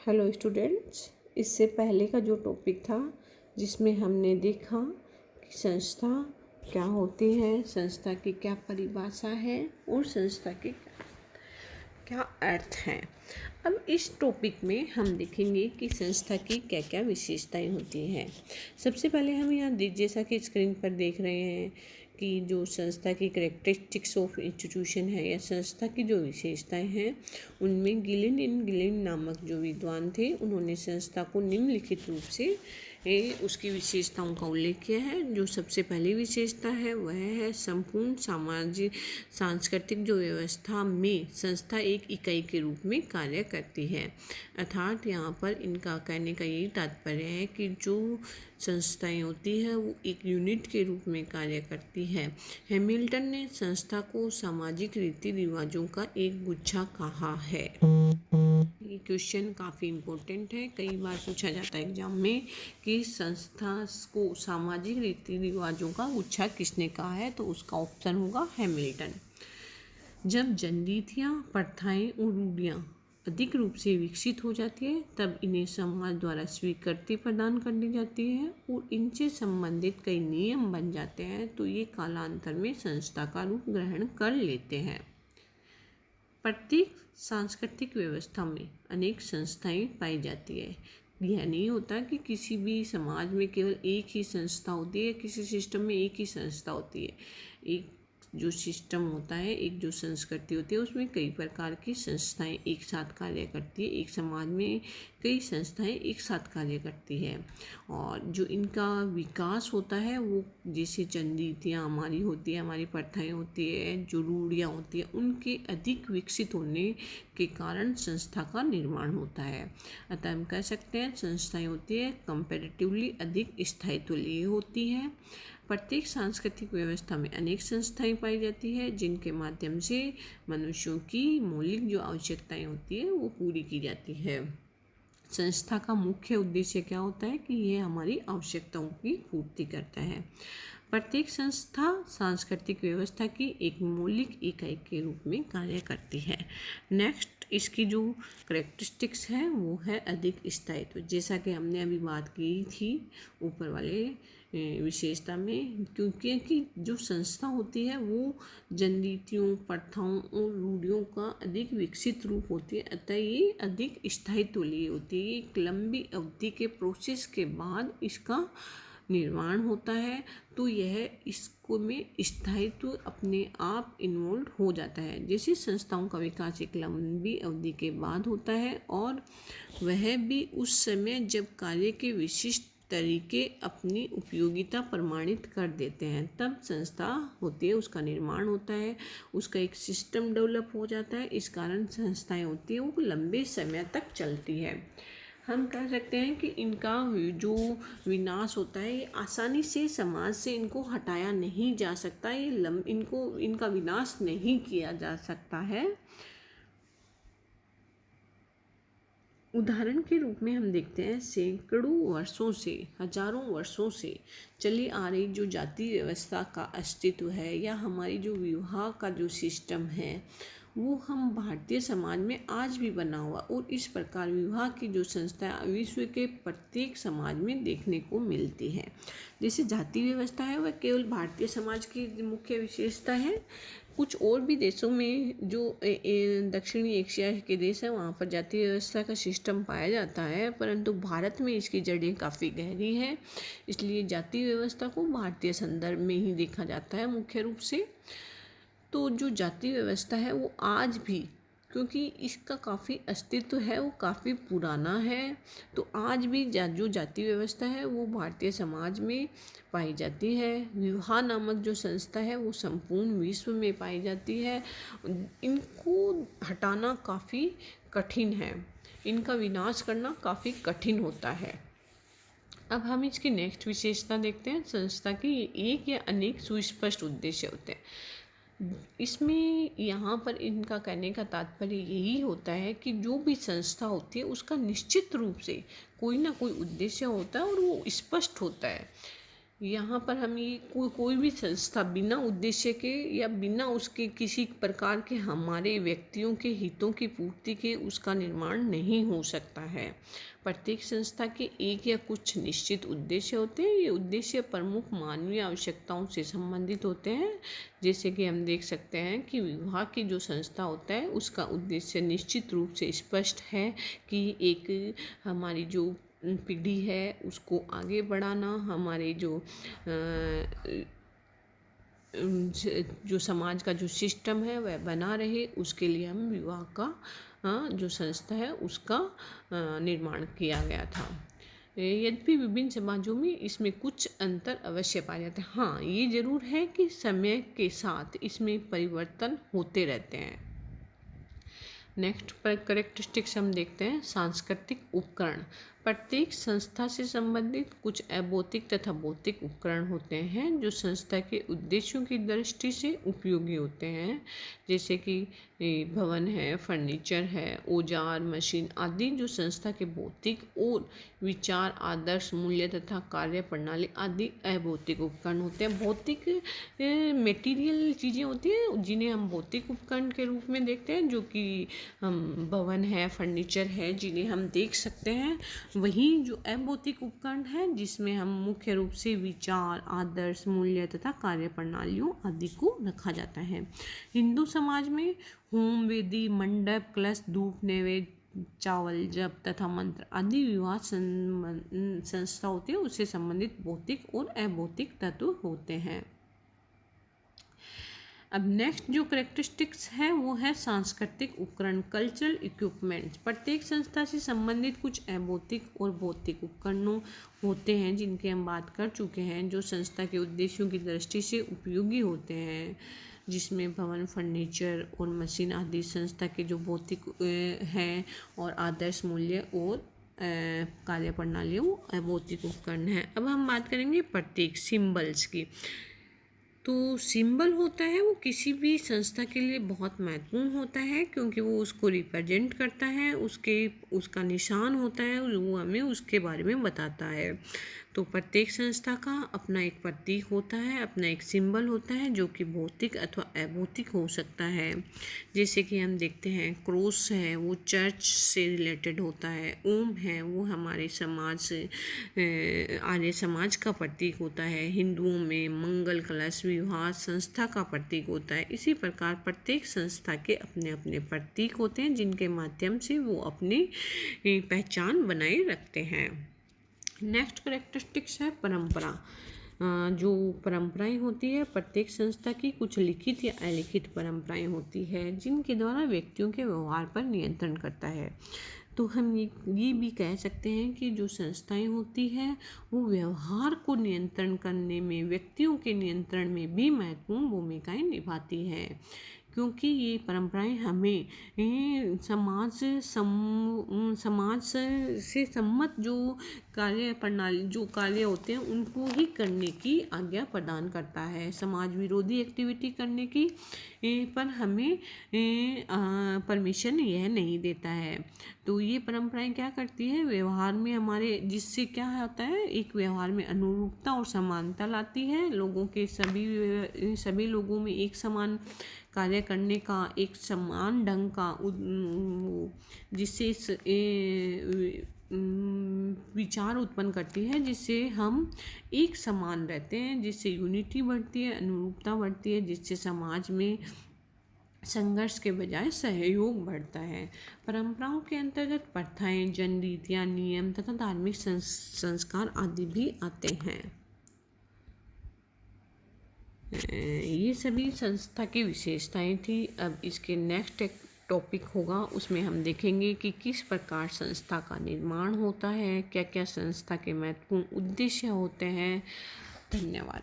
Hello students, इससे पहले का जो टॉपिक था जिसमें हमने देखा कि संस्था क्या होती है, संस्था की क्या परिभाषा है और संस्था के क्या अर्थ हैं। अब इस टॉपिक में हम देखेंगे कि संस्था की क्या क्या विशेषताएं होती हैं। सबसे पहले हम यहाँ जैसा कि स्क्रीन पर देख रहे हैं कि जो संस्था की करेक्टरिस्टिक्स ऑफ इंस्टीट्यूशन है या संस्था की जो विशेषताएं हैं, उनमें गिलिन नामक जो विद्वान थे उन्होंने संस्था को निम्नलिखित रूप से उसकी विशेषताओं का उल्लेख किया है। जो सबसे पहली विशेषता है वह है संपूर्ण सामाजिक सांस्कृतिक जो व्यवस्था में संस्था एक इकाई के रूप में कार्य करती है। अर्थात यहाँ पर इनका कहने का यही तात्पर्य है कि जो संस्थाएं होती है वो एक यूनिट के रूप में कार्य करती है। हैमिल्टन ने संस्था को सामाजिक रीति रिवाजों का एक गुच्छा कहा है। ये क्वेश्चन काफ़ी इम्पोर्टेंट है, कई बार पूछा जाता है एग्जाम में कि संस्था को सामाजिक रीति रिवाजों का गुच्छा किसने कहा है, तो उसका ऑप्शन होगा हैमिल्टन। जब जनरीतियाँ, प्रथाएं और रूढ़ियाँ अधिक रूप से विकसित हो जाती है तब इन्हें समाज द्वारा स्वीकृति प्रदान कर दी जाती है और इनसे संबंधित कई नियम बन जाते हैं, तो ये कालांतर में संस्था का रूप ग्रहण कर लेते हैं। प्रत्येक सांस्कृतिक व्यवस्था में अनेक संस्थाएं पाई जाती है। यह नहीं होता कि किसी भी समाज में केवल एक ही संस्था होती है, किसी सिस्टम में एक ही संस्था होती है। एक जो सिस्टम होता है, एक जो संस्कृति होती है, उसमें कई प्रकार की संस्थाएं एक साथ कार्य करती है। एक समाज में कई संस्थाएं एक साथ कार्य करती है और जो इनका विकास होता है वो जैसे जनरीतियाँ हमारी होती है, हमारी प्रथाएं होती है, जो रूढ़ियाँ होती है, उनके अधिक विकसित होने के कारण संस्था का निर्माण होता है। अतः हम कह सकते हैं संस्थाएं होती है कंपैरेटिवली अधिक स्थायित्व लिए होती है। प्रत्येक सांस्कृतिक व्यवस्था में अनेक संस्थाएं पाई जाती है जिनके माध्यम से मनुष्यों की मौलिक जो आवश्यकताएं होती है वो पूरी की जाती है। संस्था का मुख्य उद्देश्य क्या होता है कि यह हमारी आवश्यकताओं की पूर्ति करता है। प्रत्येक संस्था सांस्कृतिक व्यवस्था की एक मौलिक इकाई के रूप में कार्य करती है। नेक्स्ट, इसकी जो करेक्टरिस्टिक्स है वो है अधिक स्थायित्व। जैसा कि हमने अभी बात की थी ऊपर वाले विशेषता में, क्योंकि जो संस्था होती है वो जनरीतियों, प्रथाओं और रूढ़ियों का अधिक विकसित रूप होती है, अतः ये अधिक स्थायित्व लिए होती है। एक लंबी अवधि के प्रोसेस के बाद इसका निर्माण होता है, तो यह इसको में स्थायित्व अपने आप इन्वॉल्व हो जाता है। जैसे संस्थाओं का विकास एक लंबी अवधि के बाद होता है और वह भी उस समय जब कार्य के विशिष्ट तरीके अपनी उपयोगिता प्रमाणित कर देते हैं, तब संस्था होती है, उसका निर्माण होता है, उसका एक सिस्टम डेवलप हो जाता है। इस कारण संस्थाएं होती है वो लंबे समय तक चलती है। हम कह सकते हैं कि इनका जो विनाश होता है ये आसानी से समाज से इनको हटाया नहीं जा सकता, ये इनका विनाश नहीं किया जा सकता है। उदाहरण के रूप में हम देखते हैं सैकड़ों वर्षों से, हजारों वर्षों से चली आ रही जो जाति व्यवस्था का अस्तित्व है या हमारी जो विवाह का जो सिस्टम है वो हम भारतीय समाज में आज भी बना हुआ, और इस प्रकार विवाह की जो संस्था विश्व के प्रत्येक समाज में देखने को मिलती है। जैसे जाति व्यवस्था है वह केवल भारतीय समाज की मुख्य विशेषता है। कुछ और भी देशों में जो दक्षिणी एशिया के देश हैं वहाँ पर जाति व्यवस्था का सिस्टम पाया जाता है, परंतु भारत में इसकी जड़ें काफ़ी गहरी हैं, इसलिए जाति व्यवस्था को भारतीय संदर्भ में ही देखा जाता है मुख्य रूप से। तो जो जाति व्यवस्था है वो आज भी, क्योंकि इसका काफ़ी अस्तित्व है, वो काफ़ी पुराना है, तो आज भी जो जाति व्यवस्था है वो भारतीय समाज में पाई जाती है। विवाह नामक जो संस्था है वो संपूर्ण विश्व में पाई जाती है। इनको हटाना काफ़ी कठिन है, इनका विनाश करना काफ़ी कठिन होता है। अब हम इसकी नेक्स्ट विशेषता देखते हैं। संस्था की एक या अनेक सुस्पष्ट उद्देश्य होते हैं। इसमें यहाँ पर इनका कहने का तात्पर्य यही होता है कि जो भी संस्था होती है उसका निश्चित रूप से कोई ना कोई उद्देश्य होता है और वो स्पष्ट होता है। यहाँ पर हम ये कोई भी संस्था बिना उद्देश्य के या बिना उसके किसी प्रकार के हमारे व्यक्तियों के हितों की पूर्ति के उसका निर्माण नहीं हो सकता है। प्रत्येक संस्था के एक या कुछ निश्चित उद्देश्य होते हैं। ये उद्देश्य प्रमुख मानवीय आवश्यकताओं से संबंधित होते हैं। जैसे कि हम देख सकते हैं कि विवाह की जो संस्था होता है उसका उद्देश्य निश्चित रूप से स्पष्ट है कि एक हमारी जो पीढ़ी है उसको आगे बढ़ाना, हमारे जो समाज का जो सिस्टम है वह बना रहे, उसके लिए हम विवाह का जो संस्था है उसका निर्माण किया गया था। यद्यपि विभिन्न समाजों में इसमें कुछ अंतर अवश्य पाए जाते हैं। हाँ, ये जरूर है कि समय के साथ इसमें परिवर्तन होते रहते हैं। नेक्स्ट पर करेक्टरिस्टिक्स हम देखते हैं। सांस्कृतिक उपकरण। प्रत्येक संस्था से संबंधित कुछ अभौतिक तथा भौतिक उपकरण होते हैं जो संस्था के उद्देश्यों की दृष्टि से उपयोगी होते हैं। जैसे कि भवन है, फर्नीचर है, औजार, मशीन आदि जो संस्था के भौतिक और विचार, आदर्श, मूल्य तथा कार्य प्रणाली आदि अभौतिक उपकरण होते हैं। भौतिक मटेरियल चीज़ें होती हैं जिन्हें हम भौतिक उपकरण के रूप में देखते हैं, जो कि हम भवन है, फर्नीचर है जिन्हें हम देख सकते हैं। वहीं जो अभौतिक उपकरण है जिसमें हम मुख्य रूप से विचार, आदर्श, मूल्य तथा कार्य प्रणालियों आदि को रखा जाता है। हिंदू समाज में होम, वेदी, मंडप, कलश, धूप, नैवेद्य, चावल, जप तथा मंत्र आदि विवाह संस्था होती है उससे संबंधित भौतिक और अभौतिक तत्व होते हैं। अब नेक्स्ट जो करेक्टरिस्टिक्स है वो है सांस्कृतिक उपकरण, कल्चरल इक्विपमेंट्स। प्रत्येक संस्था से संबंधित कुछ अभौतिक और भौतिक उपकरणों होते हैं जिनकी हम बात कर चुके हैं, जो संस्था के उद्देश्यों की दृष्टि से उपयोगी होते हैं, जिसमें भवन, फर्नीचर और मशीन आदि संस्था के जो भौतिक हैं और आदर्श, मूल्य और कार्य प्रणालियों अभौतिक उपकरण हैं। अब हम बात करेंगे प्रत्येक सिंबल्स की। तो सिंबल होता है वो किसी भी संस्था के लिए बहुत महत्वपूर्ण होता है क्योंकि वो उसको रिप्रेजेंट करता है, उसका निशान होता है, वो हमें उसके बारे में बताता है। तो प्रत्येक संस्था का अपना एक प्रतीक होता है, अपना एक सिंबल होता है जो कि भौतिक अथवा अभौतिक हो सकता है। जैसे कि हम देखते हैं क्रॉस है वो चर्च से रिलेटेड होता है, ओम है वो हमारे समाज से आर्य समाज का प्रतीक होता है, हिंदुओं में मंगल, कलश, विवाह संस्था का प्रतीक होता है। इसी प्रकार प्रत्येक संस्था के अपने अपने प्रतीक होते हैं जिनके माध्यम से वो अपनी पहचान बनाए रखते हैं। नेक्स्ट करेक्टरिस्टिक्स है परंपरा। जो परंपराएं होती है प्रत्येक संस्था की कुछ लिखित या अलिखित परंपराएं होती है जिनके द्वारा व्यक्तियों के व्यवहार पर नियंत्रण करता है। तो हम ये भी कह सकते हैं कि जो संस्थाएं होती हैं वो व्यवहार को नियंत्रण करने में, व्यक्तियों के नियंत्रण में भी महत्वपूर्ण भूमिकाएं निभाती हैं, क्योंकि ये परंपराएं हमें समाज से सम्मत जो कार्य प्रणाली, जो कार्य होते हैं उनको ही करने की आज्ञा प्रदान करता है। समाज विरोधी एक्टिविटी करने की पर हमें परमिशन यह नहीं देता है। तो ये परंपराएं क्या करती है, व्यवहार में हमारे, जिससे क्या होता है, एक व्यवहार में अनुरूपता और समानता लाती है। लोगों के सभी लोगों में एक समान कार्य करने का, एक समान ढंग का, जिससे विचार उत्पन्न करती है, जिससे हम एक समान रहते हैं, जिससे यूनिटी बढ़ती है, अनुरूपता बढ़ती है, जिससे समाज में संघर्ष के बजाय सहयोग बढ़ता है। परंपराओं के अंतर्गत प्रथाएं, जन रीतियाँ, नियम तथा धार्मिक संस्कार आदि भी आते हैं। ये सभी संस्था की विशेषताएं थी। अब इसके नेक्स्ट एक टॉपिक होगा, उसमें हम देखेंगे कि किस प्रकार संस्था का निर्माण होता है, क्या क्या संस्था के महत्वपूर्ण उद्देश्य होते हैं। धन्यवाद।